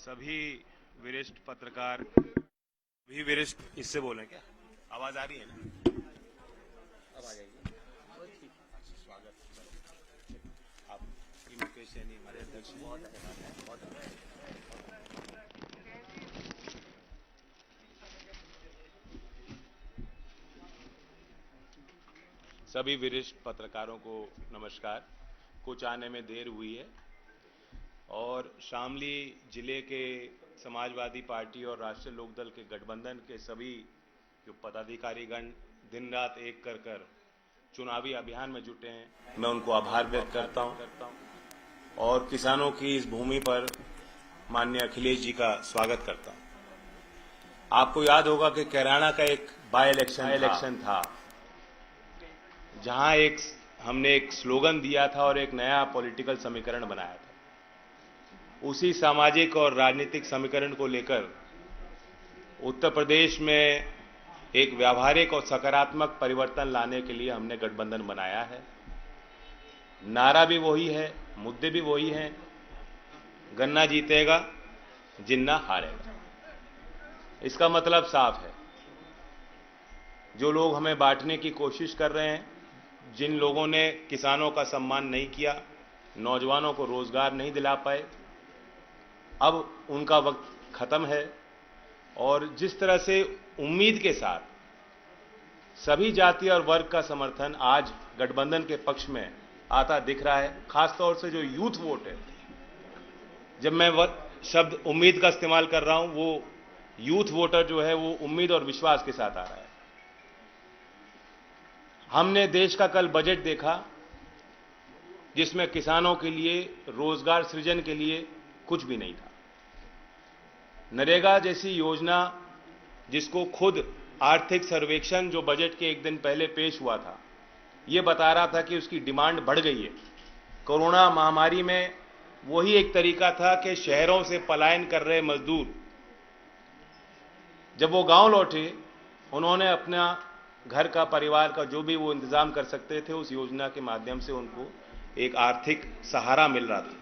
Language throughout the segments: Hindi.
सभी वरिष्ठ पत्रकार भी वरिष्ठ इससे बोलें क्या? आवाज आ रही है ना? अब आ जाएगी। स्वागत। आप मुकेश सैनी हमारे अध्यक्ष हैं। बहुत धन्यवाद है, बहुत धन्यवाद। सभी वरिष्ठ पत्रकारों को नमस्कार। कुछ आने में देर हुई है और शामली जिले के समाजवादी पार्टी और राष्ट्रीय लोकदल के गठबंधन के सभी जो पदाधिकारीगण दिन रात एक कर चुनावी अभियान में जुटे हैं, मैं उनको आभार व्यक्त करता हूं और किसानों की इस भूमि पर माननीय अखिलेश जी का स्वागत करता हूं। आपको याद होगा कि कैराना का एक बाय इलेक्शन था जहां हमने एक स्लोगन दिया था और एक नया पॉलिटिकल समीकरण बनाया था। उसी सामाजिक और राजनीतिक समीकरण को लेकर उत्तर प्रदेश में एक व्यावहारिक और सकारात्मक परिवर्तन लाने के लिए हमने गठबंधन बनाया है। नारा भी वही है, मुद्दे भी वही हैं। गन्ना जीतेगा, जिन्ना हारेगा। इसका मतलब साफ है। जो लोग हमें बांटने की कोशिश कर रहे हैं, जिन लोगों ने किसानों का सम्मान नहीं किया, नौजवानों को रोजगार नहीं दिला पाए, अब उनका वक्त खत्म है। और जिस तरह से उम्मीद के साथ सभी जाति और वर्ग का समर्थन आज गठबंधन के पक्ष में आता दिख रहा है, खासतौर से जो यूथ वोट है, जब मैं शब्द उम्मीद का इस्तेमाल कर रहा हूं, वो यूथ वोटर जो है वो उम्मीद और विश्वास के साथ आ रहा है। हमने देश का कल बजट देखा जिसमें किसानों के लिए, रोजगार सृजन के लिए कुछ भी नहीं था। नरेगा जैसी योजना, जिसको खुद आर्थिक सर्वेक्षण जो बजट के एक दिन पहले पेश हुआ था, ये बता रहा था कि उसकी डिमांड बढ़ गई है। कोरोना महामारी में वही एक तरीका था कि शहरों से पलायन कर रहे मजदूर जब वो गांव लौटे, उन्होंने अपना घर का, परिवार का जो भी वो इंतजाम कर सकते थे, उस योजना के माध्यम से उनको एक आर्थिक सहारा मिल रहा था।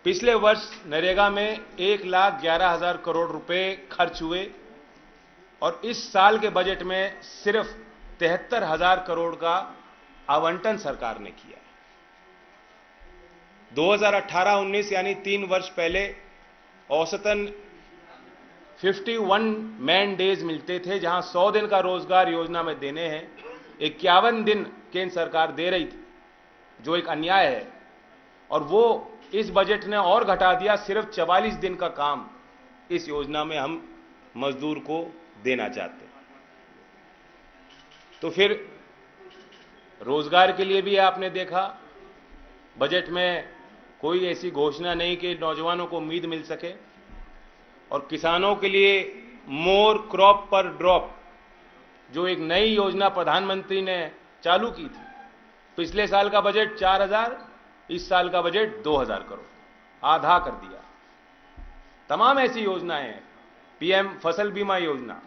पिछले वर्ष नरेगा में 1,11,000 करोड़ रुपए खर्च हुए और इस साल के बजट में सिर्फ 73,000 करोड़ का आवंटन सरकार ने किया। 2018-19 यानी 3 वर्ष पहले औसतन 51 मैन डेज मिलते थे, जहां 100 दिन का रोजगार योजना में देने हैं। 51 दिन केंद्र सरकार दे रही थी, जो एक अन्याय है। और वो इस बजट ने और घटा दिया, सिर्फ 44 दिन का काम इस योजना में हम मजदूर को देना चाहते हैं। तो फिर रोजगार के लिए भी आपने देखा, बजट में कोई ऐसी घोषणा नहीं कि नौजवानों को उम्मीद मिल सके। और किसानों के लिए मोर क्रॉप पर ड्रॉप, जो एक नई योजना प्रधानमंत्री ने चालू की थी। पिछले साल का बजट 4,000, इस साल का बजट 2,000 करोड़, आधा कर दिया। तमाम ऐसी योजनाएं हैं, पीएम फसल बीमा योजना,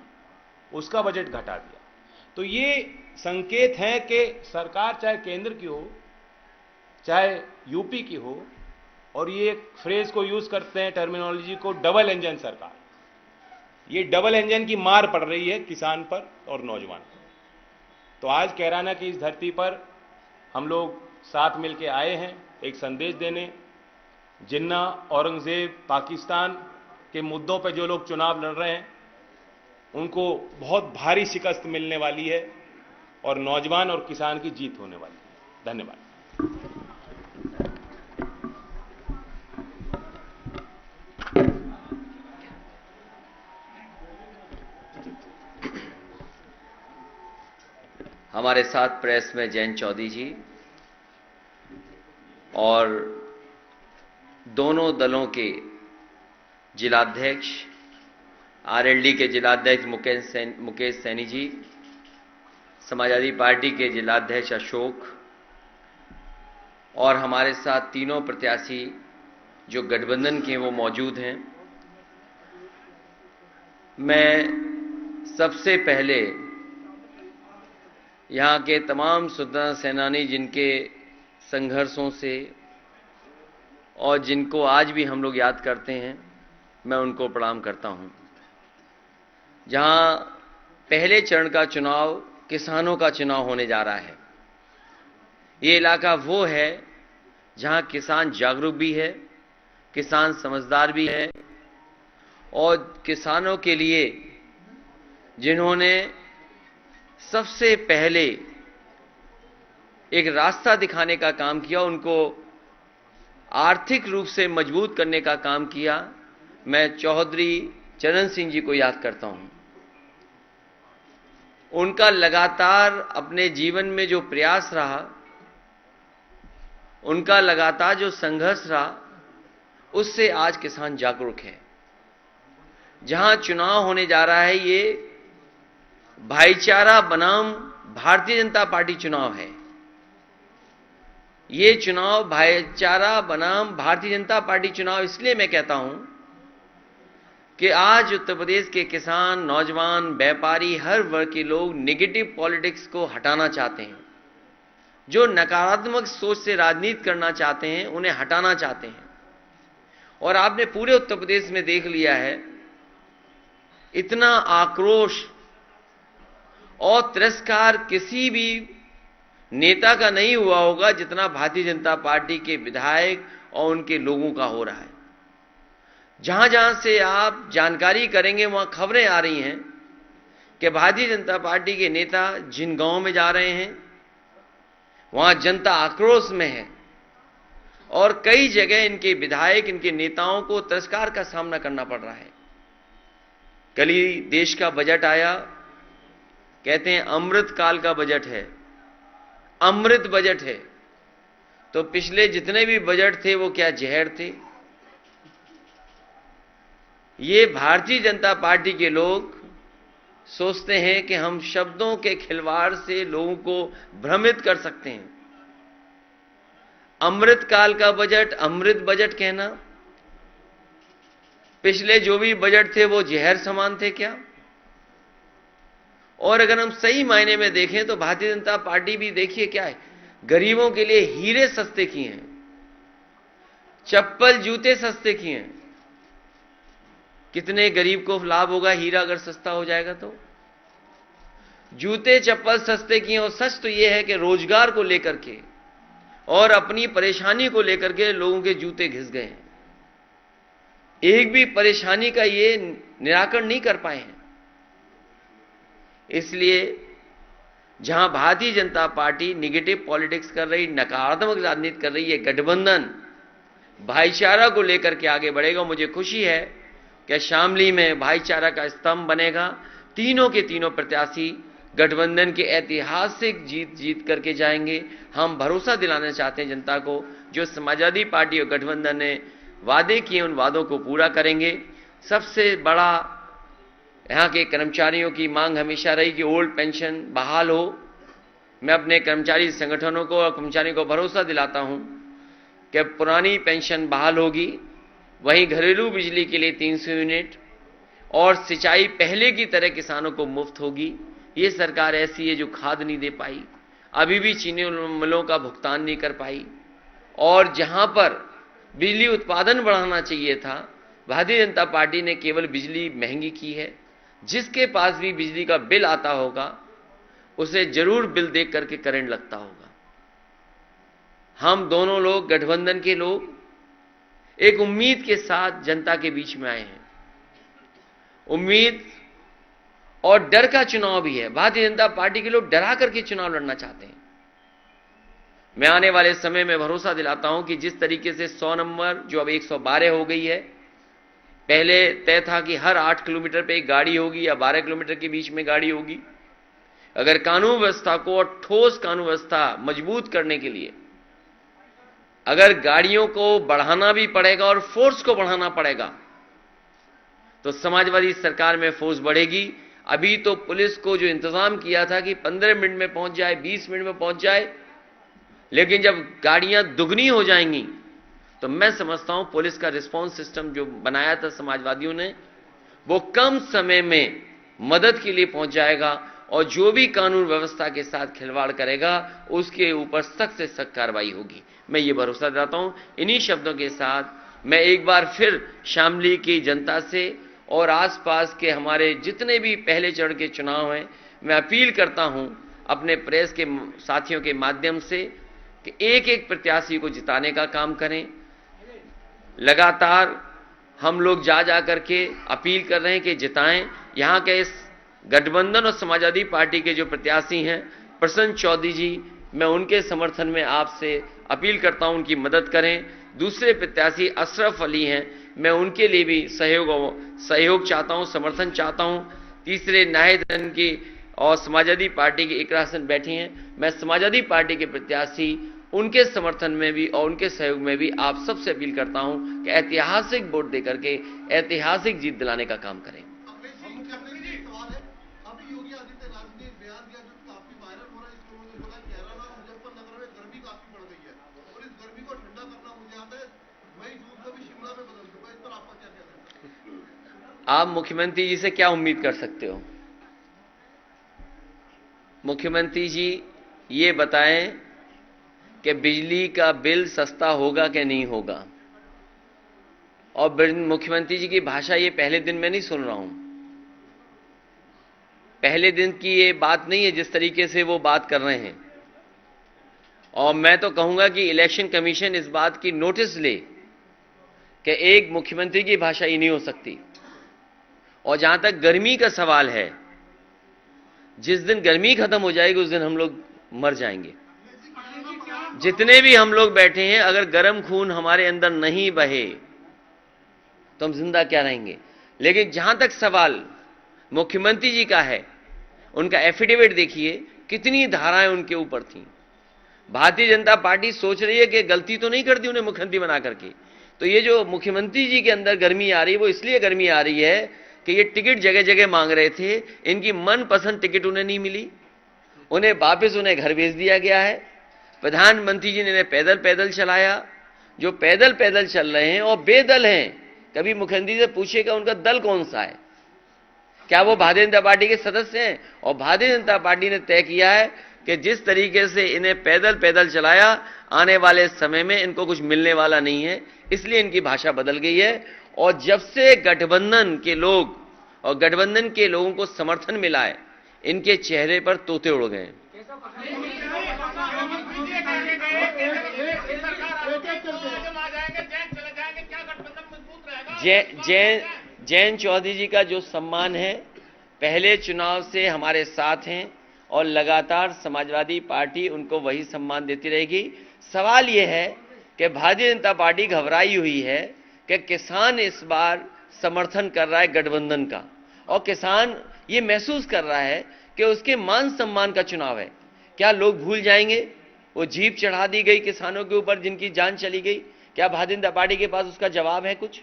उसका बजट घटा दिया। तो ये संकेत है कि सरकार चाहे केंद्र की हो, चाहे यूपी की हो, और ये एक फ्रेज को यूज करते हैं, टर्मिनोलॉजी को, डबल इंजन सरकार। ये डबल इंजन की मार पड़ रही है किसान पर और नौजवान पर। तो आज कैराना की इस धरती पर हम लोग साथ मिलकर आए हैं एक संदेश देने। जिन्ना, औरंगजेब, पाकिस्तान के मुद्दों पर जो लोग चुनाव लड़ रहे हैं, उनको बहुत भारी शिकस्त मिलने वाली है और नौजवान और किसान की जीत होने वाली है। धन्यवाद। हमारे साथ प्रेस में जयंत चौधरी जी और दोनों दलों के जिलाध्यक्ष, आरएलडी के जिलाध्यक्ष मुकेश सैनी जी, समाजवादी पार्टी के जिलाध्यक्ष अशोक, और हमारे साथ तीनों प्रत्याशी जो गठबंधन के वो मौजूद हैं। मैं सबसे पहले यहाँ के तमाम स्वतंत्रता सेनानी जिनके संघर्षों से और जिनको आज भी हम लोग याद करते हैं, मैं उनको प्रणाम करता हूं। जहां पहले चरण का चुनाव किसानों का चुनाव होने जा रहा है, ये इलाका वो है जहां किसान जागरूक भी है, किसान समझदार भी है, और किसानों के लिए जिन्होंने सबसे पहले एक रास्ता दिखाने का काम किया, उनको आर्थिक रूप से मजबूत करने का काम किया, मैं चौधरी चरण सिंह जी को याद करता हूं। उनका लगातार अपने जीवन में जो प्रयास रहा, उनका लगातार जो संघर्ष रहा, उससे आज किसान जागरूक है। जहां चुनाव होने जा रहा है, ये भाईचारा बनाम भारतीय जनता पार्टी चुनाव है। ये चुनाव भाईचारा बनाम भारतीय जनता पार्टी चुनाव इसलिए मैं कहता हूं कि आज उत्तर प्रदेश के किसान, नौजवान, व्यापारी, हर वर्ग के लोग नेगेटिव पॉलिटिक्स को हटाना चाहते हैं। जो नकारात्मक सोच से राजनीति करना चाहते हैं, उन्हें हटाना चाहते हैं। और आपने पूरे उत्तर प्रदेश में देख लिया है, इतना आक्रोश और तिरस्कार किसी भी नेता का नहीं हुआ होगा जितना भारतीय जनता पार्टी के विधायक और उनके लोगों का हो रहा है। जहां जहां से आप जानकारी करेंगे, वहां खबरें आ रही हैं कि भारतीय जनता पार्टी के नेता जिन गांवों में जा रहे हैं, वहां जनता आक्रोश में है, और कई जगह इनके विधायक, इनके नेताओं को तिरस्कार का सामना करना पड़ रहा है। कल ही देश का बजट आया, कहते हैं अमृत काल का बजट है, अमृत बजट है। तो पिछले जितने भी बजट थे वो क्या जहर थे? ये भारतीय जनता पार्टी के लोग सोचते हैं कि हम शब्दों के खिलवाड़ से लोगों को भ्रमित कर सकते हैं। अमृत काल का बजट, अमृत बजट कहना, पिछले जो भी बजट थे वो जहर समान थे क्या? और अगर हम सही मायने में देखें तो भारतीय जनता पार्टी भी देखिए क्या है, गरीबों के लिए हीरे सस्ते किए हैं, चप्पल जूते सस्ते किए हैं। कितने गरीब को लाभ होगा हीरा अगर सस्ता हो जाएगा तो? जूते चप्पल सस्ते किए। और सच तो यह है कि रोजगार को लेकर के और अपनी परेशानी को लेकर के लोगों के जूते घिस गए हैं। एक भी परेशानी का ये निराकरण नहीं कर पाए हैं। इसलिए जहां Bharatiya Janata party negative politics कर रही, नकारात्मक राजनीति कर रही है, गठबंधन भाईचारा को लेकर के आगे बढ़ेगा। मुझे खुशी है कि शामली में भाईचारा का स्तंभ बनेगा। तीनों के तीनों प्रत्याशी गठबंधन के ऐतिहासिक जीत करके जाएंगे। हम भरोसा दिलाना चाहते हैं जनता को, जो समाजवादी पार्टी और गठबंधन ने वादे किए उन वादों को पूरा करेंगे। सबसे बड़ा यहां के कर्मचारियों की मांग हमेशा रही कि ओल्ड पेंशन बहाल हो। मैं अपने कर्मचारी संगठनों को और कर्मचारियों को भरोसा दिलाता हूं कि पुरानी पेंशन बहाल होगी। वहीं घरेलू बिजली के लिए 300 यूनिट और सिंचाई पहले की तरह किसानों को मुफ्त होगी। ये सरकार ऐसी है जो खाद नहीं दे पाई, अभी भी चीनी मिलों का भुगतान नहीं कर पाई, और जहां पर बिजली उत्पादन बढ़ाना चाहिए था, भारतीय जनता पार्टी ने केवल बिजली महंगी की है। जिसके पास भी बिजली का बिल आता होगा उसे जरूर बिल देख करके करंट लगता होगा। हम दोनों लोग, गठबंधन के लोग, एक उम्मीद के साथ जनता के बीच में आए हैं। उम्मीद और डर का चुनाव भी है। भारतीय जनता पार्टी के लोग डरा करके चुनाव लड़ना चाहते हैं। मैं आने वाले समय में भरोसा दिलाता हूं कि जिस तरीके से 100 नंबर जो अब 112 हो गई है, पहले तय था कि हर 8 किलोमीटर पे एक गाड़ी होगी या 12 किलोमीटर के बीच में गाड़ी होगी। अगर कानून व्यवस्था को और ठोस कानून व्यवस्था मजबूत करने के लिए अगर गाड़ियों को बढ़ाना भी पड़ेगा और फोर्स को बढ़ाना पड़ेगा, तो समाजवादी सरकार में फोर्स बढ़ेगी। अभी तो पुलिस को जो इंतजाम किया था कि 15 मिनट में पहुंच जाए, 20 मिनट में पहुंच जाए, लेकिन जब गाड़ियां दुगनी हो जाएंगी तो मैं समझता हूं पुलिस का रिस्पांस सिस्टम जो बनाया था समाजवादियों ने, वो कम समय में मदद के लिए पहुंच जाएगा और जो भी कानून व्यवस्था के साथ खिलवाड़ करेगा उसके ऊपर सख्त से सख्त कार्रवाई होगी। मैं ये भरोसा दिलाता हूं। इन्हीं शब्दों के साथ मैं एक बार फिर शामली की जनता से और आसपास के हमारे जितने भी पहले चरण के चुनाव हैं, मैं अपील करता हूं अपने प्रेस के साथियों के माध्यम से कि एक एक प्रत्याशी को जिताने का काम करें। लगातार हम लोग जा करके अपील कर रहे हैं कि जिताएं। यहां के इस गठबंधन और समाजवादी पार्टी के जो प्रत्याशी हैं प्रसन्न चौधरी जी, मैं उनके समर्थन में आपसे अपील करता हूं, उनकी मदद करें। दूसरे प्रत्याशी अशरफ अली हैं, मैं उनके लिए भी सहयोग चाहता हूं, समर्थन चाहता हूं। तीसरे नाहिदन की और समाजवादी पार्टी की इकरा हसन बैठी हैं, मैं समाजवादी पार्टी के प्रत्याशी उनके समर्थन में भी और उनके सहयोग में भी आप सबसे अपील करता हूं कि ऐतिहासिक वोट देकर के ऐतिहासिक जीत दिलाने का काम करें। आप मुख्यमंत्री जी से क्या उम्मीद कर सकते हो? मुख्यमंत्री जी ये बताएं कि बिजली का बिल सस्ता होगा कि नहीं होगा। और मुख्यमंत्री जी की भाषा ये पहले दिन में नहीं सुन रहा हूं, पहले दिन की ये बात नहीं है जिस तरीके से वो बात कर रहे हैं। और मैं तो कहूंगा कि इलेक्शन कमीशन इस बात की नोटिस ले कि एक मुख्यमंत्री की भाषा ही नहीं हो सकती। और जहां तक गर्मी का सवाल है, जिस दिन गर्मी खत्म हो जाएगी उस दिन हम लोग मर जाएंगे। जितने भी हम लोग बैठे हैं, अगर गर्म खून हमारे अंदर नहीं बहे तो हम जिंदा क्या रहेंगे। लेकिन जहां तक सवाल मुख्यमंत्री जी का है, उनका एफिडेविट देखिए, कितनी धाराएं उनके ऊपर थी। भारतीय जनता पार्टी सोच रही है कि गलती तो नहीं कर दी उन्हें मुख्यमंत्री बना करके। तो ये जो मुख्यमंत्री जी के अंदर गर्मी आ रही है, वो इसलिए गर्मी आ रही है कि ये टिकट जगह जगह मांग रहे थे, इनकी मनपसंद टिकट उन्हें नहीं मिली, उन्हें वापस उन्हें घर भेज दिया गया है। प्रधानमंत्री जी ने इन्हें पैदल पैदल चलाया। जो पैदल पैदल चल रहे हैं और बेदल हैं, कभी मुख्यमंत्री से पूछेगा उनका दल कौन सा है, क्या वो भारतीय जनता पार्टी के सदस्य हैं? और भारतीय जनता पार्टी ने तय किया है कि जिस तरीके से इन्हें पैदल पैदल चलाया, आने वाले समय में इनको कुछ मिलने वाला नहीं है, इसलिए इनकी भाषा बदल गई है। और जब से गठबंधन के लोग और गठबंधन के लोगों को समर्थन मिला है, इनके चेहरे पर तोते उड़ गए। जयंत चौधरी जी का जो सम्मान है, पहले चुनाव से हमारे साथ हैं और लगातार समाजवादी पार्टी उनको वही सम्मान देती रहेगी। सवाल यह है कि भारतीय जनता पार्टी घबराई हुई है कि किसान इस बार समर्थन कर रहा है गठबंधन का, और किसान ये महसूस कर रहा है कि उसके मान सम्मान का चुनाव है। क्या लोग भूल जाएंगे वो जीप चढ़ा दी गई किसानों के ऊपर जिनकी जान चली गई? क्या भारतीय जनता पार्टी के पास उसका जवाब है कुछ?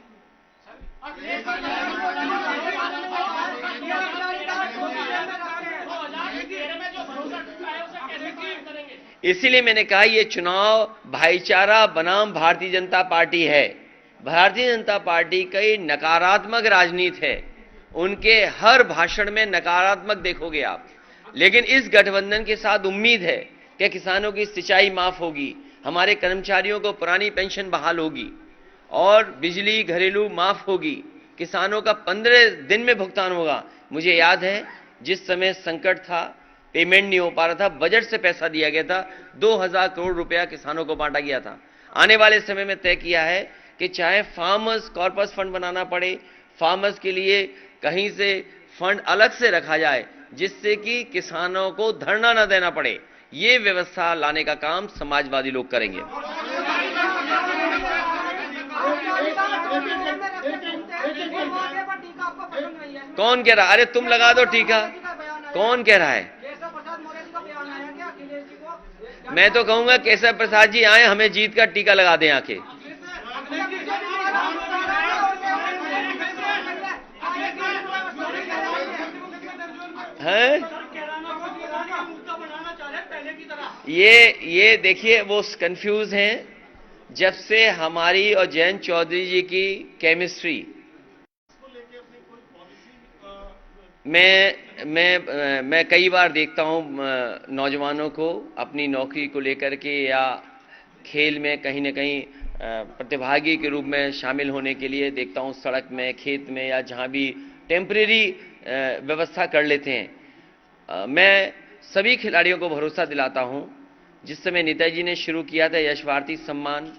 इसीलिए मैंने कहा ये चुनाव भाईचारा बनाम भारतीय जनता पार्टी है। भारतीय जनता पार्टी की नकारात्मक राजनीति है, उनके हर भाषण में नकारात्मक देखोगे आप। लेकिन इस गठबंधन के साथ उम्मीद है कि किसानों की सिंचाई माफ होगी, हमारे कर्मचारियों को पुरानी पेंशन बहाल होगी और बिजली घरेलू माफ होगी, किसानों का 15 दिन में भुगतान होगा। मुझे याद है जिस समय संकट था, पेमेंट नहीं हो पा रहा था, बजट से पैसा दिया गया था, 2000 करोड़ रुपया किसानों को बांटा गया था। आने वाले समय में तय किया है कि चाहे फार्मर्स कॉर्पस फंड बनाना पड़े, फार्मर्स के लिए कहीं से फंड अलग से रखा जाए जिससे कि किसानों को धरना न देना पड़े, ये व्यवस्था लाने का काम समाजवादी लोग करेंगे। कौन कह रहा? अरे तुम लगा दो टीका, कौन कह रहा है? मैं तो कहूंगा केशव प्रसाद जी आए, हमें जीत का टीका लगा दें आके। हैं? ये देखिए वो कंफ्यूज हैं। जब से हमारी और जयंत चौधरी जी की केमिस्ट्री, मैं मैं कई बार देखता हूं नौजवानों को अपनी नौकरी को लेकर के या खेल में कहीं न कहीं प्रतिभागी के रूप में शामिल होने के लिए देखता हूं, सड़क में, खेत में या जहां भी टेम्परेरी व्यवस्था कर लेते हैं। मैं सभी खिलाड़ियों को भरोसा दिलाता हूं, जिस समय नेताजी ने शुरू किया था यश भारती सम्मान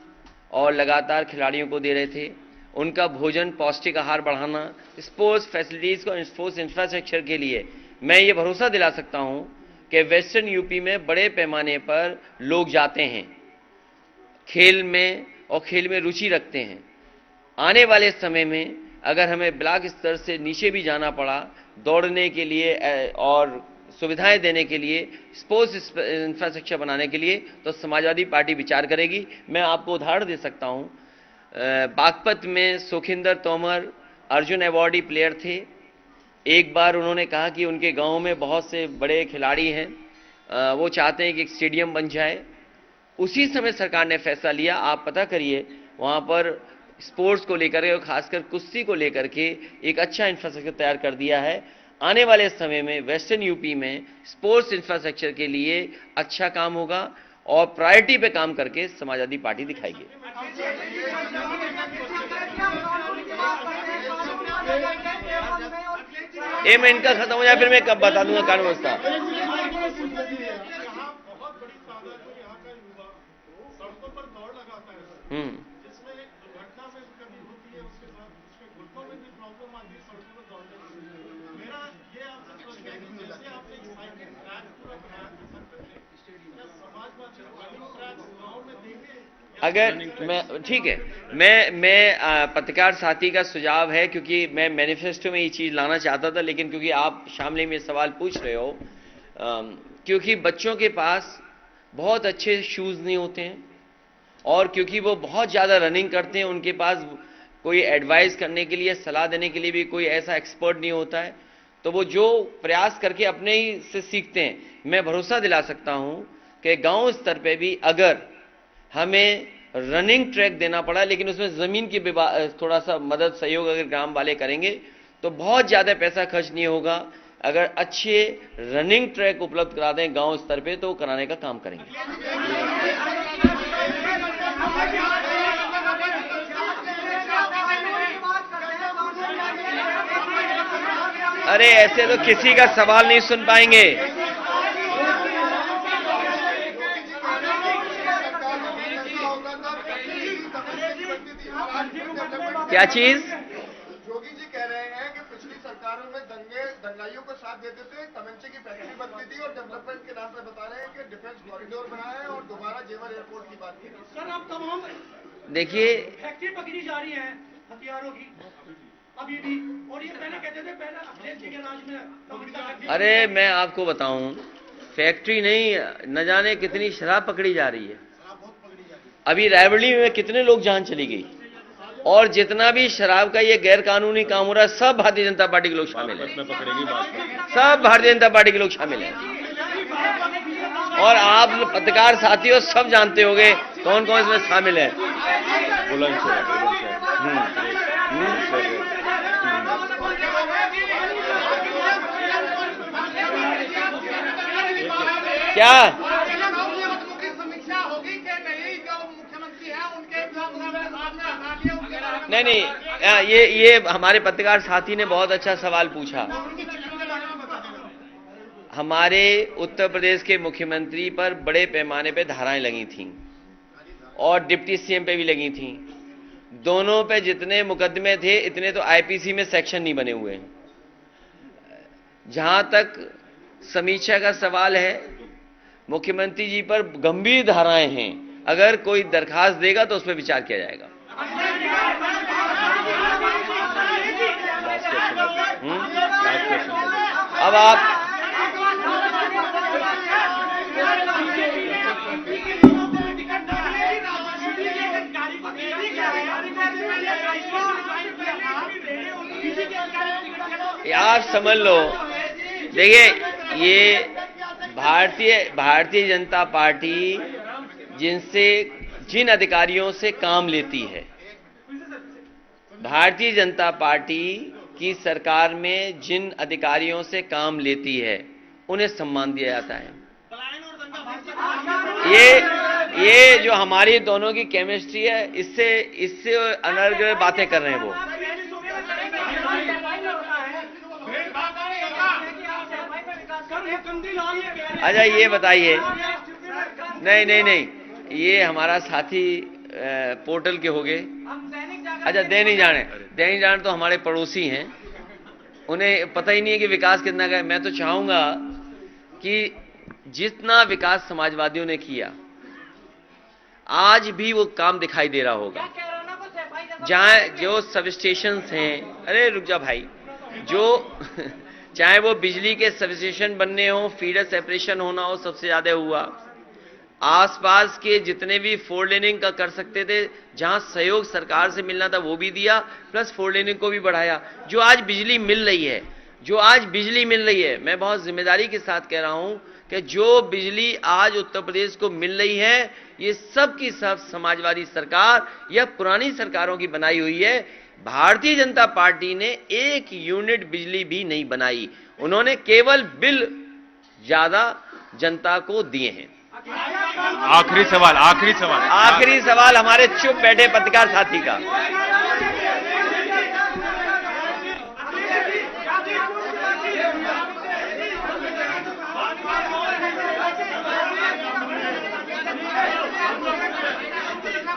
और लगातार खिलाड़ियों को दे रहे थे, उनका भोजन, पौष्टिक आहार बढ़ाना, स्पोर्ट्स फैसिलिटीज को, स्पोर्ट्स इंफ्रास्ट्रक्चर के लिए मैं ये भरोसा दिला सकता हूं कि वेस्टर्न यूपी में बड़े पैमाने पर लोग जाते हैं खेल में और खेल में रुचि रखते हैं। आने वाले समय में अगर हमें ब्लॉक स्तर से नीचे भी जाना पड़ा दौड़ने के लिए और सुविधाएं देने के लिए, स्पोर्ट्स इंफ्रास्ट्रक्चर बनाने के लिए, तो समाजवादी पार्टी विचार करेगी। मैं आपको उदाहरण दे सकता हूं, बागपत में सुखिंदर तोमर अर्जुन अवार्डी प्लेयर थे। एक बार उन्होंने कहा कि उनके गांव में बहुत से बड़े खिलाड़ी हैं, वो चाहते हैं कि एक स्टेडियम बन जाए। उसी समय सरकार ने फैसला लिया, आप पता करिए, वहां पर स्पोर्ट्स को लेकर के और खासकर कुश्ती को लेकर के एक अच्छा इंफ्रास्ट्रक्चर तैयार कर दिया है। आने वाले समय में वेस्टर्न यूपी में स्पोर्ट्स इंफ्रास्ट्रक्चर के लिए अच्छा काम होगा और प्रायोरिटी पे काम करके समाजवादी पार्टी दिखाएगी। मैं इनका खत्म हो जाए फिर मैं कब बता दूंगा कानून व्यवस्था। अगर मैं ठीक है, मैं पत्रकार साथी का सुझाव है, क्योंकि मैं मैनिफेस्टो में ये चीज लाना चाहता था, लेकिन क्योंकि आप शामली में सवाल पूछ रहे हो, क्योंकि बच्चों के पास बहुत अच्छे शूज नहीं होते हैं और क्योंकि वो बहुत ज्यादा रनिंग करते हैं, उनके पास कोई एडवाइस करने के लिए, सलाह देने के लिए भी कोई ऐसा एक्सपर्ट नहीं होता है, तो वो जो प्रयास करके अपने ही से सीखते हैं। मैं भरोसा दिला सकता हूं कि गांव स्तर पे भी अगर हमें रनिंग ट्रैक देना पड़ा, लेकिन उसमें जमीन की थोड़ा सा मदद, सहयोग अगर ग्राम वाले करेंगे तो बहुत ज्यादा पैसा खर्च नहीं होगा। अगर अच्छे रनिंग ट्रैक उपलब्ध करा दें गांव स्तर पे तो कराने का काम करेंगे। अरे ऐसे तो किसी का सवाल नहीं सुन पाएंगे। क्या चीज? जोगी जी कह रहे हैं कि पिछली सरकारों में दंगाइयों को साथ देते थे, तमंचे की फैक्ट्री बनती थी और डेवलपमेंट के नाम पे बता रहे हैं कि डिफेंस कॉरिडोर बना है और दोबारा जेवर एयरपोर्ट की बात की। सर अब तमाम देखिए फैक्ट्री पकड़ी जा रही है हथियारों की अभी भी, और ये पहले कहते थे पहले अखिलेश जी के राज में। अरे मैं आपको बताऊं, फैक्ट्री नहीं, न जाने कितनी शराब पकड़ी जा रही है। अभी रायबरेली में कितने लोग जान चली गई, और जितना भी शराब का ये गैर कानूनी काम हो रहा है सब भारतीय जनता पार्टी के लोग शामिल हैं, सब भारतीय जनता पार्टी के लोग शामिल हैं। और आप पत्रकार साथियों सब जानते होंगे कौन कौन इसमें शामिल है। क्या नहीं, ये हमारे पत्रकार साथी ने बहुत अच्छा सवाल पूछा। हमारे उत्तर प्रदेश के मुख्यमंत्री पर बड़े पैमाने पे धाराएं लगी थीं और डिप्टी सीएम पे भी लगी थीं। दोनों पे जितने मुकदमे थे इतने तो आईपीसी में सेक्शन नहीं बने हुए। जहां तक समीक्षा का सवाल है, मुख्यमंत्री जी पर गंभीर धाराएं हैं, अगर कोई दरखास्त देगा तो उस पर विचार किया जाएगा। अब आप समझ लो, देखिए ये भारतीय जनता पार्टी जिन अधिकारियों से काम लेती है, भारतीय जनता पार्टी कि सरकार में जिन अधिकारियों से काम लेती है उन्हें सम्मान दिया जाता है। ये जो हमारी दोनों की केमिस्ट्री है, इससे अनर्गल बातें कर रहे हैं वो। अच्छा ये बताइए, नहीं, ये हमारा साथी पोर्टल के हो गए। अच्छा दैनिक जागरण तो हमारे पड़ोसी हैं, उन्हें पता ही नहीं है कि विकास कितना का है। मैं तो चाहूंगा कि जितना विकास समाजवादियों ने किया आज भी वो काम दिखाई दे रहा होगा। जहां जो सब स्टेशन हैं, अरे रुक जा भाई, जो चाहे वो बिजली के सब स्टेशन बनने हो, फीडर सेपरेशन होना हो, सबसे ज्यादा हुआ। आसपास के जितने भी फोर लेनिंग का कर सकते थे, जहां सहयोग सरकार से मिलना था वो भी दिया, प्लस फोर लेनिंग को भी बढ़ाया। जो आज बिजली मिल रही है, मैं बहुत जिम्मेदारी के साथ कह रहा हूं कि जो बिजली आज उत्तर प्रदेश को मिल रही है, ये सब की सब समाजवादी सरकार या पुरानी सरकारों की बनाई हुई है। भारतीय जनता पार्टी ने एक यूनिट बिजली भी नहीं बनाई, उन्होंने केवल बिल ज्यादा जनता को दिए हैं। आखिरी सवाल हमारे चुप बैठे पत्रकार साथी का।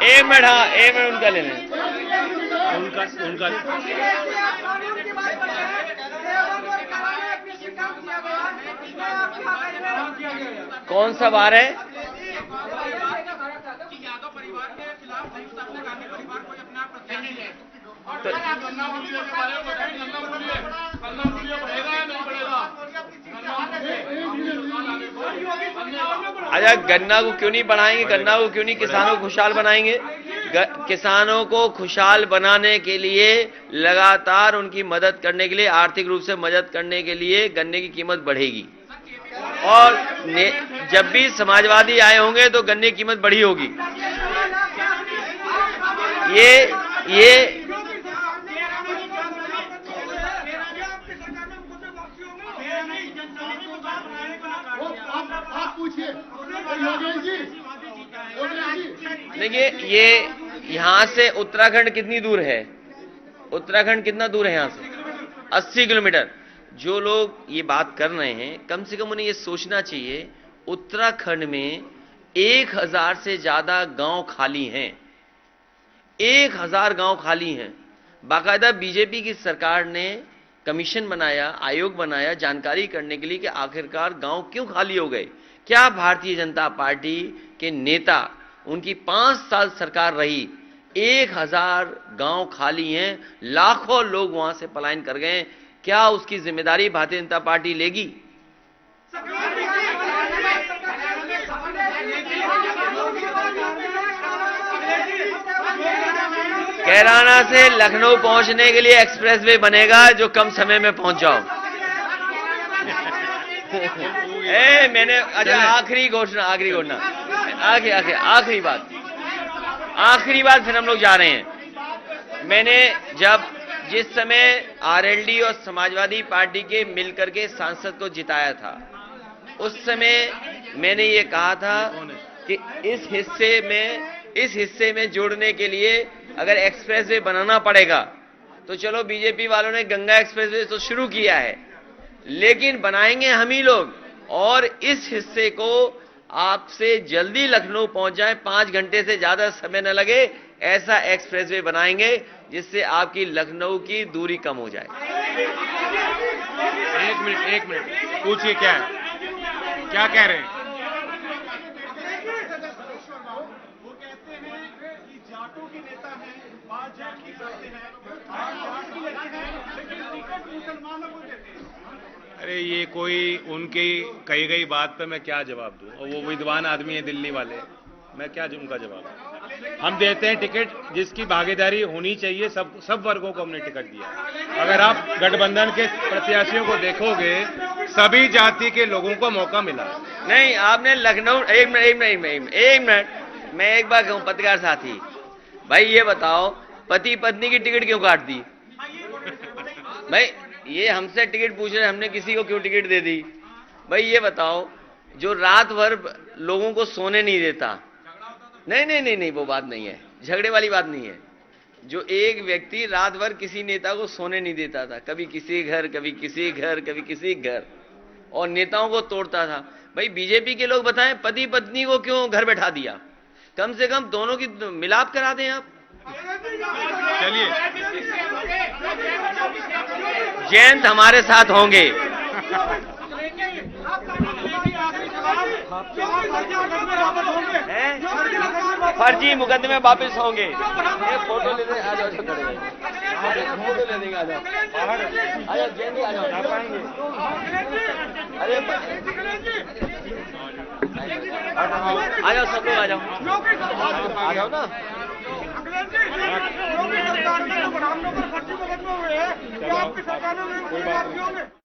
एक मिनट उनका ले लें। उनका कौन सा बार है? अच्छा गन्ना को क्यों नहीं बढ़ाएंगे? गन्ना को क्यों नहीं किसानों को खुशहाल बनाएंगे? किसानों को खुशहाल बनाने के लिए, लगातार उनकी मदद करने के लिए, आर्थिक रूप से मदद करने के लिए गन्ने की कीमत बढ़ेगी। और जब भी समाजवादी आए होंगे तो गन्ने की कीमत बढ़ी होगी। ये देखिए, ये यहां से उत्तराखंड कितनी दूर है? उत्तराखंड कितना दूर है यहां से? 80 किलोमीटर। जो लोग ये बात कर रहे हैं, कम से कम उन्हें ये सोचना चाहिए, उत्तराखंड में 1000 से ज्यादा गांव खाली हैं। 1000 गांव खाली हैं। बाकायदा बीजेपी की सरकार ने कमीशन बनाया, आयोग बनाया जानकारी करने के लिए कि आखिरकार गांव क्यों खाली हो गए। क्या भारतीय जनता पार्टी के नेता, उनकी 5 साल सरकार रही, 1000 गांव खाली हैं, लाखों लोग वहां से पलायन कर गए, क्या उसकी जिम्मेदारी भारतीय जनता पार्टी लेगी? कैराना से लखनऊ पहुंचने के लिए एक्सप्रेसवे बनेगा जो कम समय में पहुंच जाओ। मैंने अच्छा आखिरी बात फिर हम लोग जा रहे हैं। मैंने जिस समय आरएलडी और समाजवादी पार्टी के मिलकर के सांसद को जिताया था, उस समय मैंने ये कहा था कि इस हिस्से में जोड़ने के लिए अगर एक्सप्रेसवे बनाना पड़ेगा तो चलो, बीजेपी वालों ने गंगा एक्सप्रेसवे तो शुरू किया है, लेकिन बनाएंगे हम ही लोग, और इस हिस्से को आपसे जल्दी लखनऊ पहुंच जाए, 5 घंटे से ज्यादा समय न लगे, ऐसा एक्सप्रेसवे बनाएंगे जिससे आपकी लखनऊ की दूरी कम हो जाए। एक मिनट पूछिए, क्या कह रहे हैं? वो कहते हैं कि जाटों के नेता हैं, बात जाट की करते हैं, लेकिन मुसलमानों को देते हैं। अरे ये कोई उनकी कही गई बात पे मैं क्या जवाब दूं? और वो विद्वान आदमी है दिल्ली वाले, मैं क्या उनका जवाब दूं? हम देते हैं टिकट, जिसकी भागीदारी होनी चाहिए, सब वर्गों को हमने टिकट दिया। अगर आप गठबंधन के प्रत्याशियों को देखोगे, सभी जाति के लोगों को मौका मिला। नहीं, आपने लखनऊ, एक मिनट, मैं एक बार कहूं पत्रकार साथी, भाई ये बताओ, पति पत्नी की टिकट क्यों काट दी? भाई ये हमसे टिकट पूछ रहे, हमने किसी को क्यों टिकट दे दी? भाई ये बताओ, जो रात भर लोगों को सोने नहीं देता, नहीं नहीं नहीं नहीं, वो बात नहीं है, झगड़े वाली बात नहीं है। जो एक व्यक्ति रात भर किसी नेता को सोने नहीं देता था, कभी किसी घर, कभी किसी घर, कभी किसी घर, और नेताओं को तोड़ता था। भाई बीजेपी के लोग बताएं, पति पत्नी को क्यों घर बैठा दिया? कम से कम दोनों की मिलाप करा दें आप। चलिए, जयंत हमारे साथ होंगे। फर्जी मुकदमे वापस होंगे। ये फोटो लेने आ जाओ, फोटो ले लेंगे, आ जाओ, आ जाओ जयंत, आ जाओ, अरे आ जाओ, सब लोग आ जाओ, आ जाओ ना। सरकार में फर्जी मुकदमे हुए हैं, आपकी सरकार में